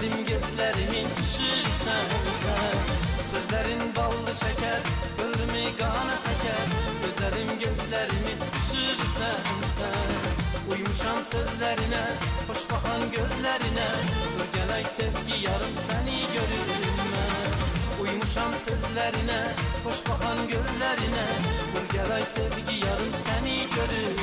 Gözlerim gözlerimin ışığı sensen. Sözlerin ballı şeker, gönlümü kana teker. Gözlerim gözlerimin ışığı sensen. Uymuşam sözlerine, hoş bakan gözlerine. Dur gel ay sevgi yarım seni görürüm. Uymuşam sözlerine, hoş bakan gözlerine. Dur gel ay sevgi yarım seni görürüm.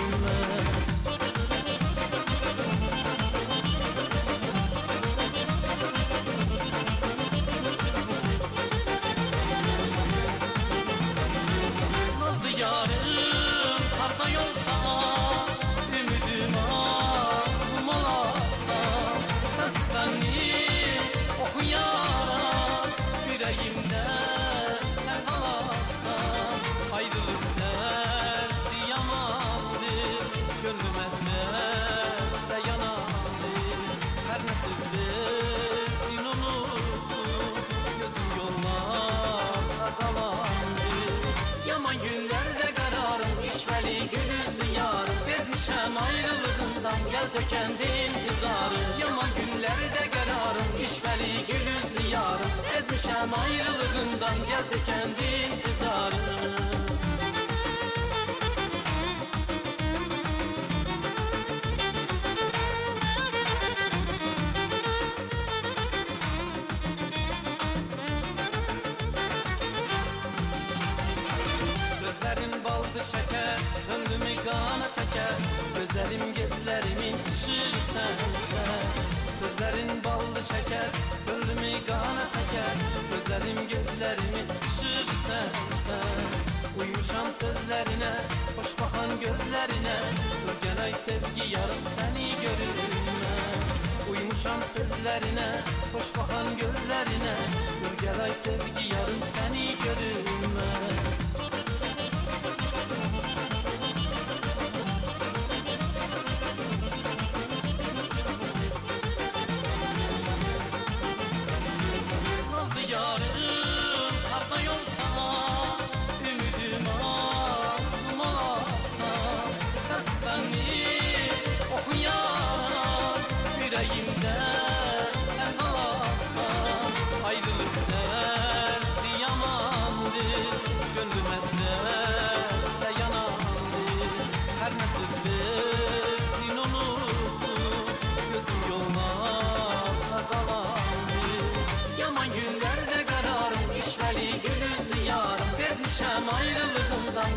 Gel tükendi intizarı. Yaman günlerde kararım, işveli gülüzlü yarım. Ezmişem ayrılığından, gel tükendi intizarı. Sözlerin baldı şeker, ömrümü kana teker. Gözlerim gözlerimin ışığı sensen. Sözlerin ballı şeker, gönlümü kana teker. Gözlerim gözlerimin ışığı sensen. Uymuşam sözlerine, hoş bakan gözlerine. Dur gel ay sevgi yarım seni görürüm. Uymuşam sözlerine, hoş bakan gözlerine. Dur gel ay sevgi yarım seni görürüm.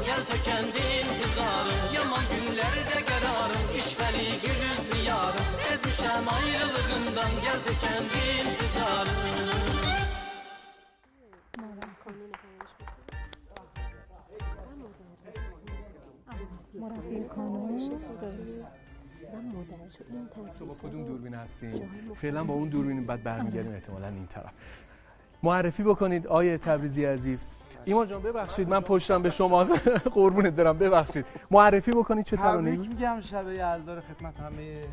Gel tükendi intizarı. Yaman günlerde kararım, işveli gülüzlü yarım. Ezmişem ayrılığından, gel tükendi intizarı. مربی کانون درست با کدوم دوربین هستین؟ فعلا با اون دوربین بعد برمیگردیم احتمالاً این طرف. معرفی بکنید آیه تبریزی عزیز. ایمان جان ببخشید من پشتم به شما قربونت برم ببخشید. معرفی بکنید چه ترانه‌ای؟ تبریک میگم شب یلدا خدمت همه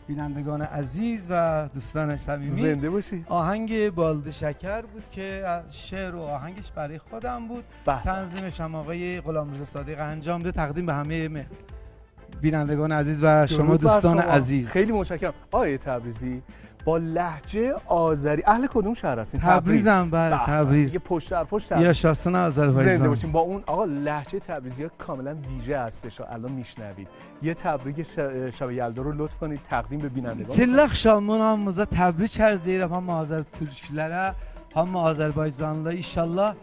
بینندگان عزیز و دوستان صمیمی. زنده باشید. آهنگ بالد شکر بود که شعر و آهنگش برای خودم بود. تنظیمش هم آقای غلامرضا صادق انجام ده. تقدیم به همه بینندگان عزیز و شما دوستان عزیز. خیلی متشکرم. آیه تبریزی با لهجه آذری اهل کدوم شهر هستین؟ تبریزم. بله تبریز. یه پشت در پشت یا شاستان آذربایجان. زنده باشین. با اون آقا لهجه تبریزی کاملا ویژه هستش. الان میشنوید. یه تبریک شب یلدا رو لطف کنید تقدیم به بینندگان. Tilla akşamımıza tebrik arz ederim hamı Azər türklərə, hamı Azərbaycanlılara. İnşallah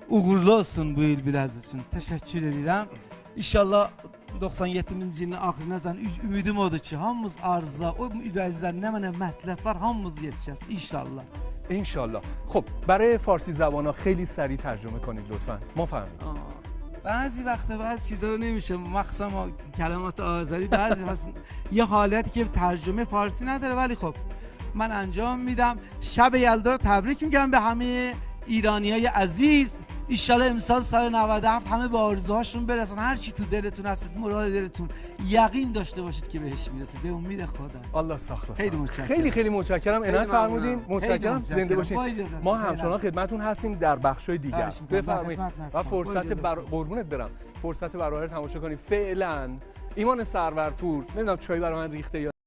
uğurlu olsun bu il biraz üçün. Təşəkkür edirəm. İnşallah 97-ci ilin axırınacan ümidim odur ki, hamımız arzuza, o ürəyimizdə nə mənə mətləb var, hamımız yetişəcək inşallah. انشالله. خب برای فارسی زبانا خیلی سریع ترجمه کنید لطفاً. ما فهمیدیم. بعضی وقتا بعضی چیزا رو نمیشه، مخصوصا کلمات آذری بعضی یه حالتی که ترجمه فارسی نداره، ولی خب من انجام میدم. شب یلدا رو تبریک میگم به همه ایرانیای عزیز. ایشالا امسال سال 97 همه به آرزوهاشون برسن. هر چی تو دلتون هست، مراد دلتون، یقین داشته باشید که بهش میرسید. به امید خدا. الله ساخت. خیلی خیلی متشکرم. عنایت فرمودین. متشکرم. زنده باشین. ما همچنان خدمتتون هستیم در بخش‌های دیگر. بفرمایید. و فرصت قربونت برم. فرصت برای تماشا کنید. فعلا ایمان سرورپور، نمیدونم چای برای من ریخته یا